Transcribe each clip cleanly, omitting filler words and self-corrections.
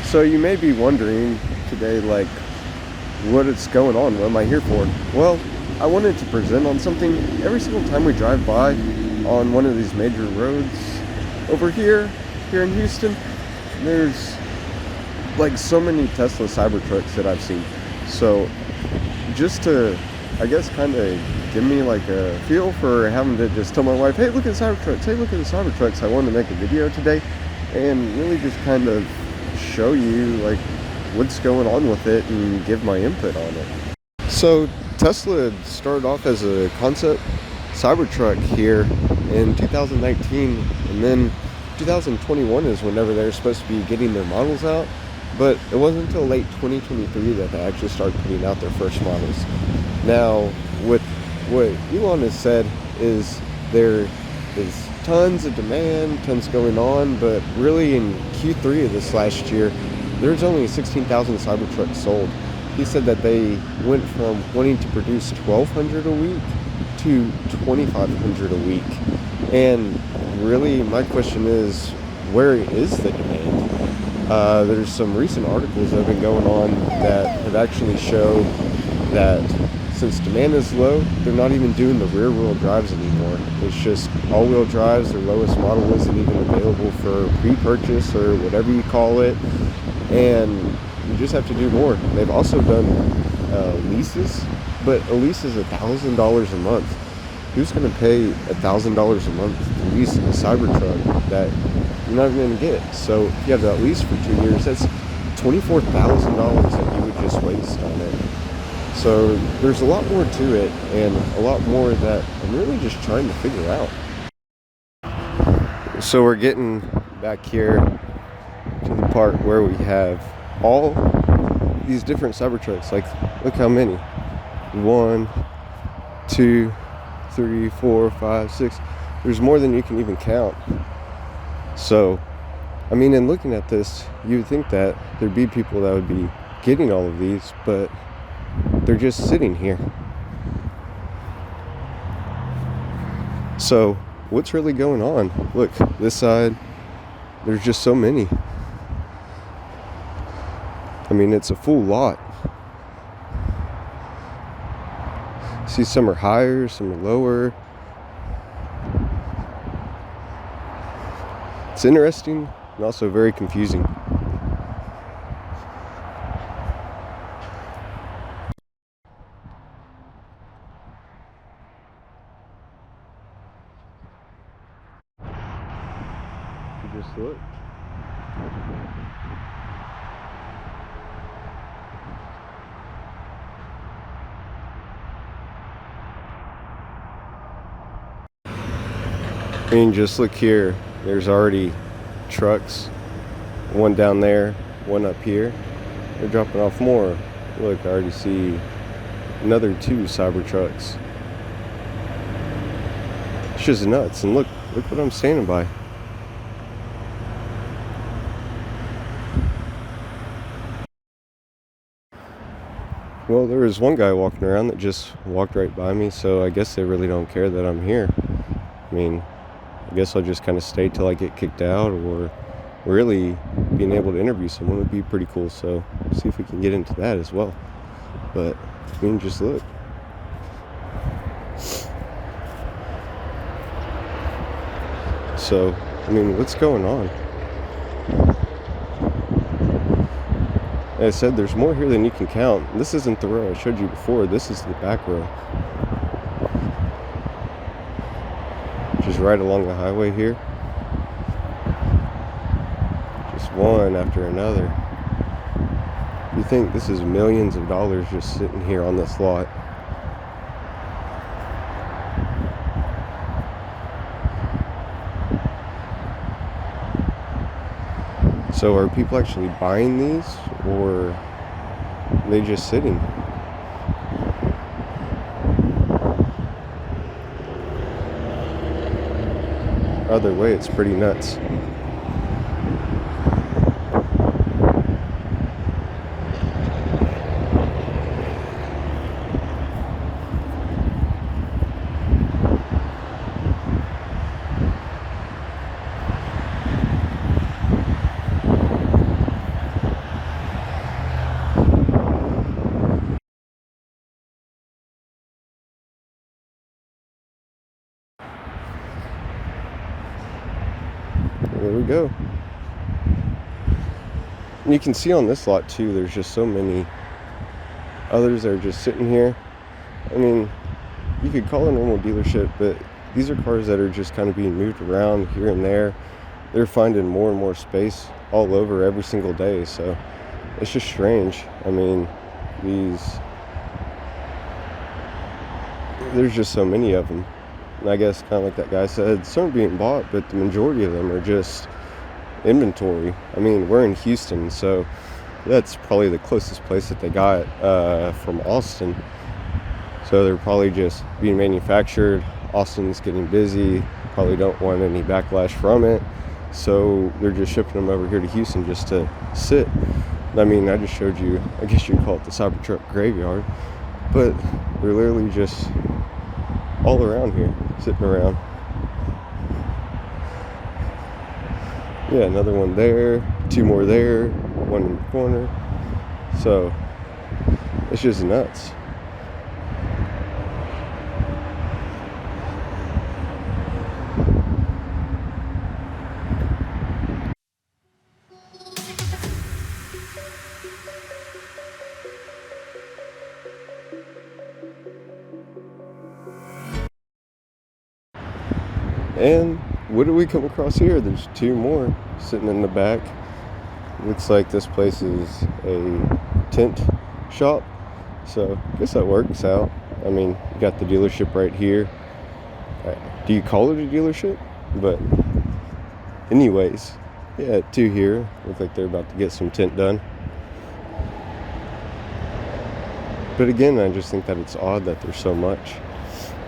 So you may be wondering today, like, what is going on? What am I here for? Well, I wanted to present on something. Every single time we drive by on one of these major roads over here in Houston, there's like so many Tesla Cybertrucks that I've seen. So just to, I guess, kind of give me like a feel for having to just tell my wife, hey, look at the Cybertrucks, hey, look at the Cybertrucks, I wanted to make a video today and really just kind of show you like what's going on with it and give my input on it. So Tesla started off as a concept Cybertruck here in 2019, and then 2021 is whenever they're supposed to be getting their models out, but it wasn't until late 2023 that they actually started putting out their first models. Now, with what Elon has said is there is tons of demand, tons going on, but really in Q3 of this last year, there's only 16,000 Cybertrucks sold. He said that they went from wanting to produce 1,200 a week to 2,500 a week. And really, my question is, where is the demand? There's some recent articles that have been going on that have actually shown that since demand is low, they're not even doing the rear-wheel drives anymore. It's just all-wheel drives. Their lowest model isn't even available for pre-purchase or whatever you call it. And you just have to do more. They've also done leases, but a lease is $1,000 a month. Who's going to pay $1,000 a month to lease a Cybertruck that you're not even going to get? So if you have that lease for 2 years, that's $24,000 that you would just waste on it. So there's a lot more to it, and a lot more that I'm really just trying to figure out. So we're getting back here to the part where we have all these different Cybertrucks. Like, look how many. 1, 2, 3, 4, 5, 6. There's more than you can even count. So, I mean, in looking at this, you would think that there'd be people that would be getting all of these, but they're just sitting here. So, what's really going on? Look, this side, there's just so many. I mean, it's a full lot. See, some are higher, some are lower. It's interesting and also very confusing. You just look. I mean, just look here. There's already trucks. One down there, one up here. They're dropping off more. Look, I already see another 2 Cybertrucks. It's just nuts. And look what I'm standing by. Well, there was one guy walking around that just walked right by me, so I guess they really don't care that I'm here. I mean, I guess I'll just kind of stay till I get kicked out, or really being able to interview someone would be pretty cool. So see if we can get into that as well. But I mean, just look. So, I mean, what's going on? Like I said, there's more here than you can count. This isn't the row I showed you before. This is the back row. Just right along the highway here. Just one after another. You think this is millions of dollars just sitting here on this lot. So are people actually buying these, or are they just sitting? Either way, it's pretty nuts. go. And you can see on this lot too, there's just so many others that are just sitting here. I mean, you could call it a normal dealership, but these are cars that are just kind of being moved around here and there. They're finding more and more space all over every single day, so it's just strange. I mean, there's just so many of them. And I guess kind of like that guy said, some are being bought, but the majority of them are just inventory. I mean, we're in Houston, so that's probably the closest place that they got from Austin. So they're probably just being manufactured. Austin's getting busy, probably don't want any backlash from it, so they're just shipping them over here to Houston just to sit. I mean, I just showed you, I guess you'd call it the Cybertruck graveyard, but they're literally just all around here, sitting around. Yeah, another one there, two more there, one in the corner. So it's just nuts. And what do we come across here? There's two more sitting in the back. Looks like this place is a tent shop, so I guess that works out. I mean, you got the dealership right here. Do you call it a dealership? But anyways, yeah, two here. Look like they're about to get some tent done. But again, I just think that it's odd that there's so much.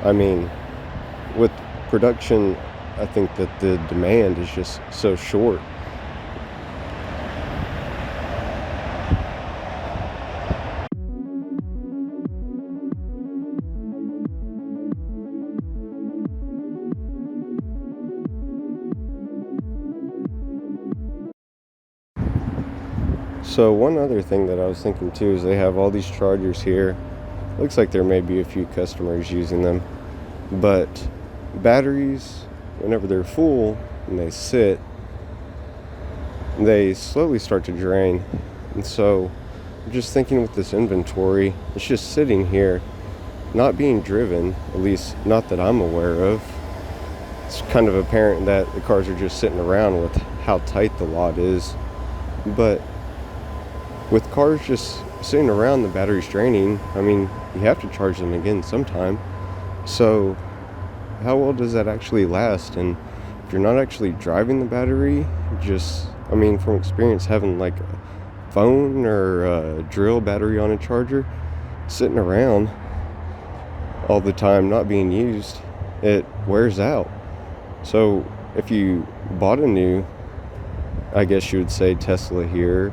I mean, with production, I think that the demand is just so short. So one other thing that I was thinking too is they have all these chargers here. Looks like there may be a few customers using them, but batteries, whenever they're full and they sit, they slowly start to drain. And so I'm just thinking, with this inventory, it's just sitting here, not being driven, at least not that I'm aware of. It's kind of apparent that the cars are just sitting around with how tight the lot is. But with cars just sitting around, the battery's draining. I mean, you have to charge them again sometime. So how well does that actually last? And if you're not actually driving the battery, just, I mean, from experience, having like a phone or a drill battery on a charger sitting around all the time, not being used, it wears out. So if you bought a new, I guess you would say, Tesla here,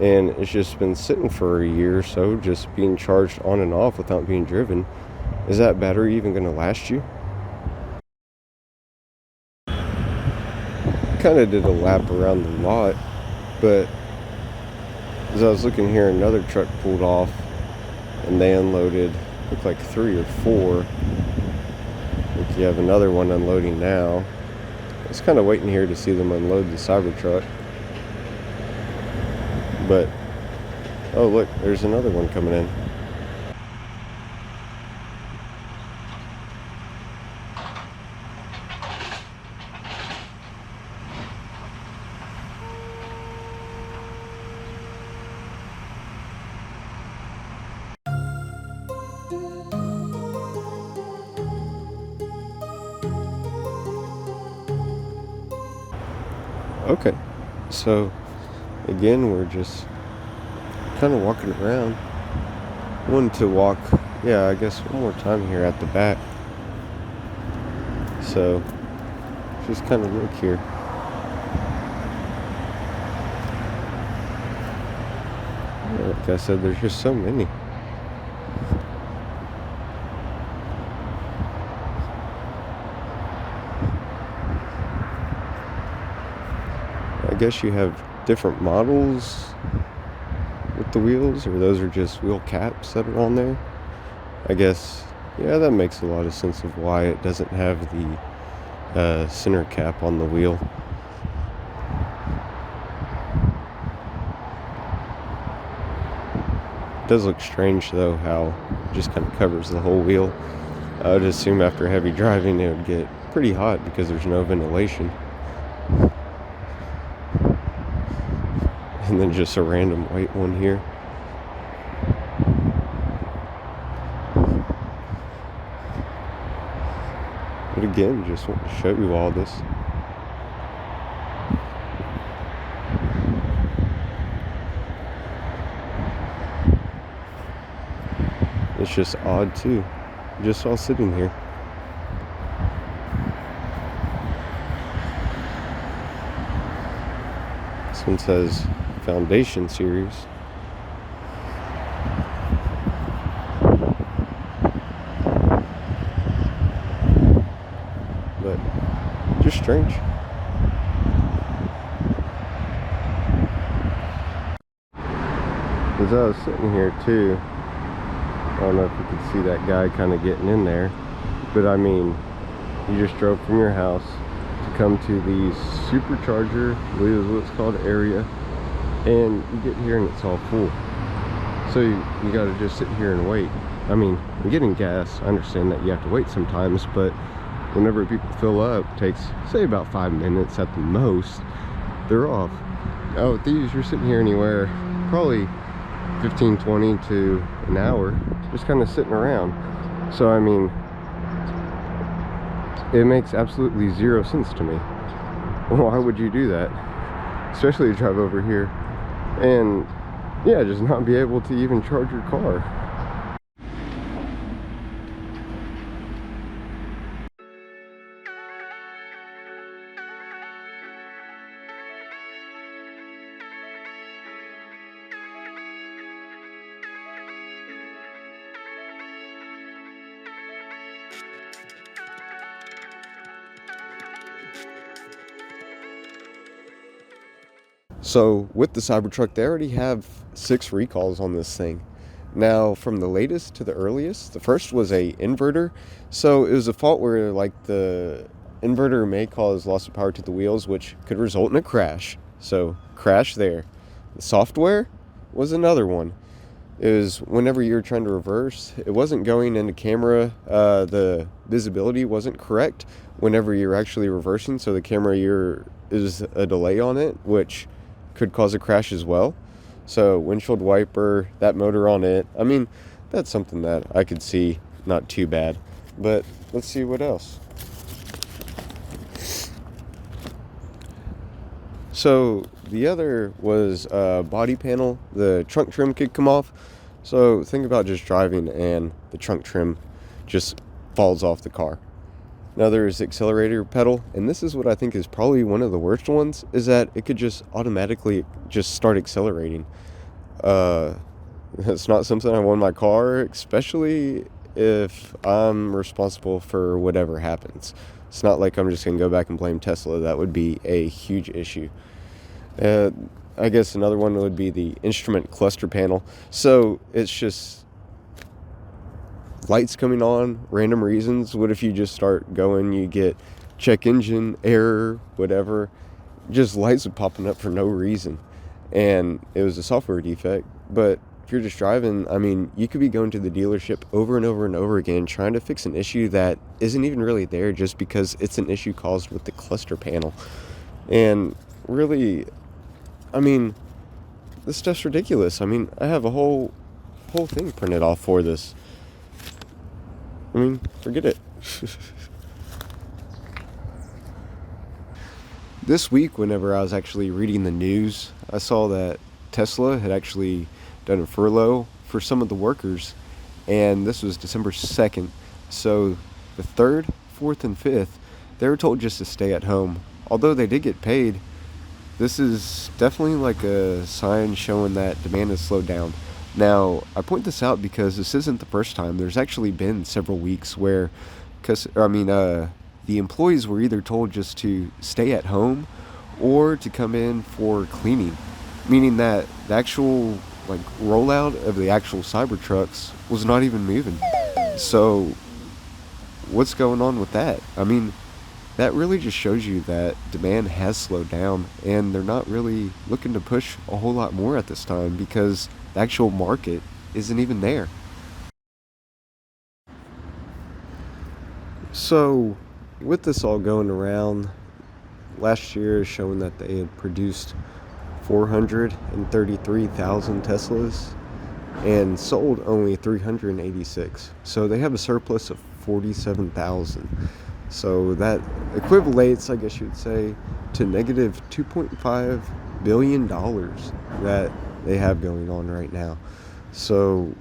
and it's just been sitting for a year or so, just being charged on and off without being driven, is that battery even going to last you? Kind of did a lap around the lot, but as I was looking here, another truck pulled off and they unloaded, looked like 3 or 4. I think you have another one unloading now. I was kind of waiting here to see them unload the Cybertruck. But, oh look, there's another one coming in. Okay, so again, we're just kind of walking around. Wanted to walk, yeah, I guess one more time here at the back. So just kind of look here. Like I said, there's just so many. I guess you have different models with the wheels, or those are just wheel caps that are on there. I guess, yeah, that makes a lot of sense of why it doesn't have the center cap on the wheel. does look strange though how it just kind of covers the whole wheel. I would assume after heavy driving it would get pretty hot because there's no ventilation. And then just a random white one here. But again, just want to show you all this. It's just odd too, just all sitting here. This one says Foundation Series. But just strange. As I was sitting here too, I don't know if you could see that guy kind of getting in there, but I mean, you just drove from your house to come to the Supercharger, I believe is what it's called, area, and you get here and it's all full. So you got to just sit here and wait. I mean, getting gas, I understand that you have to wait sometimes, but whenever people fill up, it takes, say, about 5 minutes at the most, they're off. Oh, with these, you're sitting here anywhere, probably 15, 20 to an hour, just kind of sitting around. So, I mean, it makes absolutely zero sense to me. Why would you do that? Especially to drive over here and, yeah, just not be able to even charge your car. So with the Cybertruck, they already have 6 recalls on this thing. Now, from the latest to the earliest, the first was a inverter. So it was a fault where like the inverter may cause loss of power to the wheels, which could result in a crash. So crash there. The software was another one. It was whenever you were trying to reverse, it wasn't going into camera. The visibility wasn't correct whenever you're actually reversing. So the camera is a delay on it, which could cause a crash as well. So windshield wiper, that motor on it, I mean, that's something that I could see not too bad. But let's see what else. So the other was body panel. The trunk trim could come off. So think about just driving and the trunk trim just falls off the car. Now there's the accelerator pedal, and this is what I think is probably one of the worst ones, is that it could just automatically just start accelerating. It's not something I want in my car, especially if I'm responsible for whatever happens. It's not like I'm just going to go back and blame Tesla. That would be a huge issue. I guess another one would be the instrument cluster panel. So it's just lights coming on, random reasons. What if you just start going, you get check engine error, whatever, just lights are popping up for no reason, and it was a software defect. But if you're just driving, I mean, you could be going to the dealership over and over and over again trying to fix an issue that isn't even really there, just because it's an issue caused with the cluster panel. And really, I mean, this stuff's ridiculous. I mean, I have a whole thing printed off for this. I mean, forget it. This week, whenever I was actually reading the news, I saw that Tesla had actually done a furlough for some of the workers, and this was December 2nd. So the 3rd, 4th, and 5th, they were told just to stay at home. Although they did get paid, this is definitely like a sign showing that demand has slowed down. Now, I point this out because this isn't the first time. There's actually been several weeks where, the employees were either told just to stay at home or to come in for cleaning, meaning that the actual rollout of the actual Cybertrucks was not even moving. So, what's going on with that? I mean, that really just shows you that demand has slowed down, and they're not really looking to push a whole lot more at this time because the actual market isn't even there. So, with this all going around, last year is showing that they had produced 433,000 Teslas and sold only 386. So they have a surplus of 47,000. So that equivalates, I guess you'd say, to negative $2.5 billion that they have going on right now. So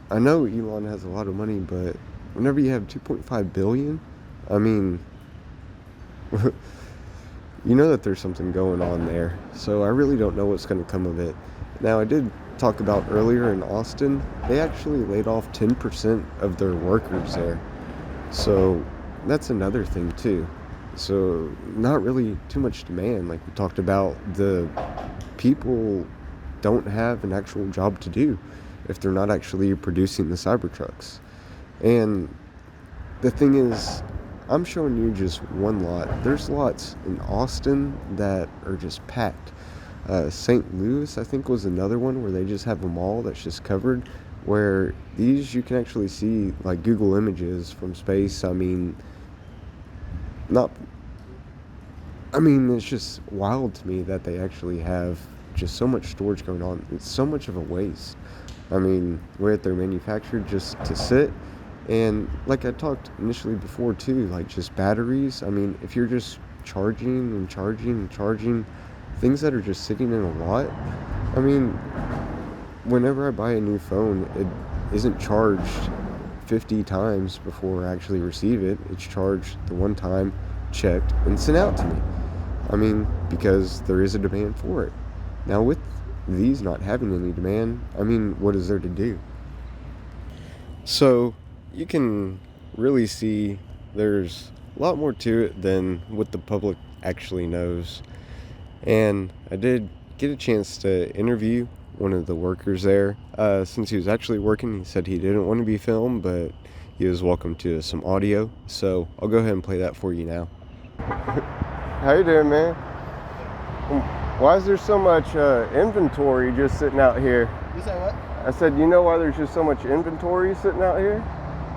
I know Elon has a lot of money, but whenever you have 2.5 billion, I mean, you know that there's something going on there. So I really don't know what's going to come of it. Now, I did talk about earlier in Austin, they actually laid off 10% of their workers there. So that's another thing too. So not really too much demand. Like we talked about, the people don't have an actual job to do if they're not actually producing the Cybertrucks. And the thing is, I'm showing you just one lot. There's lots in Austin that are just packed. St. Louis, I think, was another one where they just have a mall that's just covered, where these you can actually see like Google Images from space. I mean, it's just wild to me that they actually have just so much storage going on. It's so much of a waste. I mean, where they're manufactured just to sit. And like I talked initially before too, like just batteries. I mean, if you're just charging things that are just sitting in a lot. I mean, whenever I buy a new phone, it isn't charged 50 times before I actually receive it. It's charged the one time, checked, and sent out to me. I mean, because there is a demand for it. Now with these not having any demand, I mean, what is there to do? So you can really see there's a lot more to it than what the public actually knows. And I did get a chance to interview one of the workers there. Since he was actually working, he said he didn't want to be filmed, but he was welcome to some audio. So I'll go ahead and play that for you now. How you doing, man? Why is there so much inventory just sitting out here? You said what? I said, you know why there's just so much inventory sitting out here?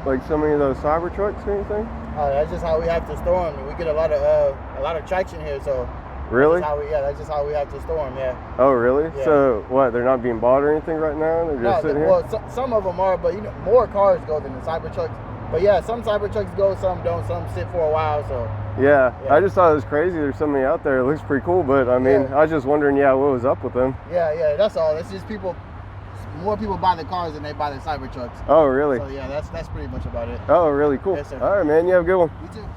Like so many of those Cybertrucks or anything? Oh, that's just how we have to store them. We get a lot of traction here, so. Really? That's just how we have to store them, yeah. Oh, really? Yeah. So, what, they're not being bought or anything right now? They're just sitting here? Well, some of them are, but more cars go than the Cybertrucks. But yeah, some Cybertrucks go, some don't, some sit for a while, so. Yeah, I just thought it was crazy. There's so many out there. It looks pretty cool, but I mean, I was just wondering, what was up with them? Yeah, that's all. It's just more people buy the cars than they buy the Cybertrucks. Oh, really? So yeah, that's pretty much about it. Oh, really cool. Yes, sir. All right, man, you have a good one. You too.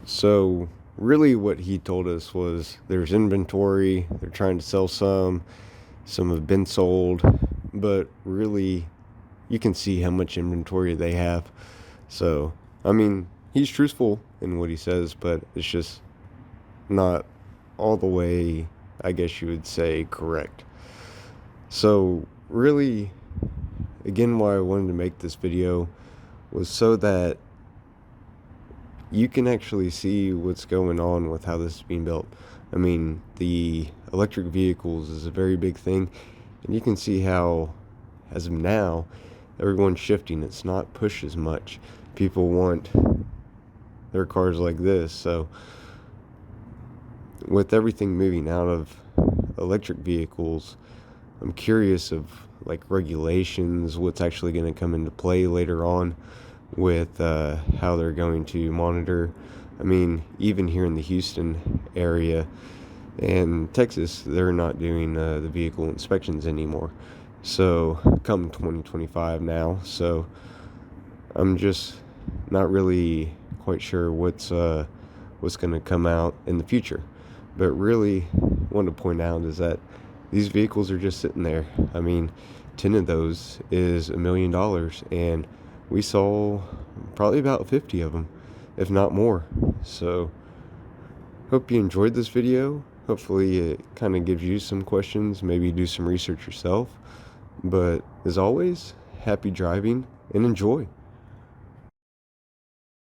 So really what he told us was there's inventory, they're trying to sell some have been sold, but really you can see how much inventory they have. So, I mean, he's truthful in what he says, but it's just not all the way, I guess you would say, correct. So, really, again, why I wanted to make this video was so that you can actually see what's going on with how this is being built. I mean, the electric vehicles is a very big thing, and you can see how, as of now, everyone's shifting. It's not push as much. People want their cars like this. So, with everything moving out of electric vehicles, I'm curious of like regulations, what's actually going to come into play later on with how they're going to monitor. I mean, even here in the Houston area and Texas, they're not doing the vehicle inspections anymore. So come 2025 now, so I'm just not really quite sure what's going to come out in the future. But really, want to point out is that these vehicles are just sitting there. I mean, 10 of those is $1 million, and we saw probably about 50 of them, if not more. So, hope you enjoyed this video. Hopefully it kind of gives you some questions, maybe do some research yourself. But as always, happy driving and enjoy.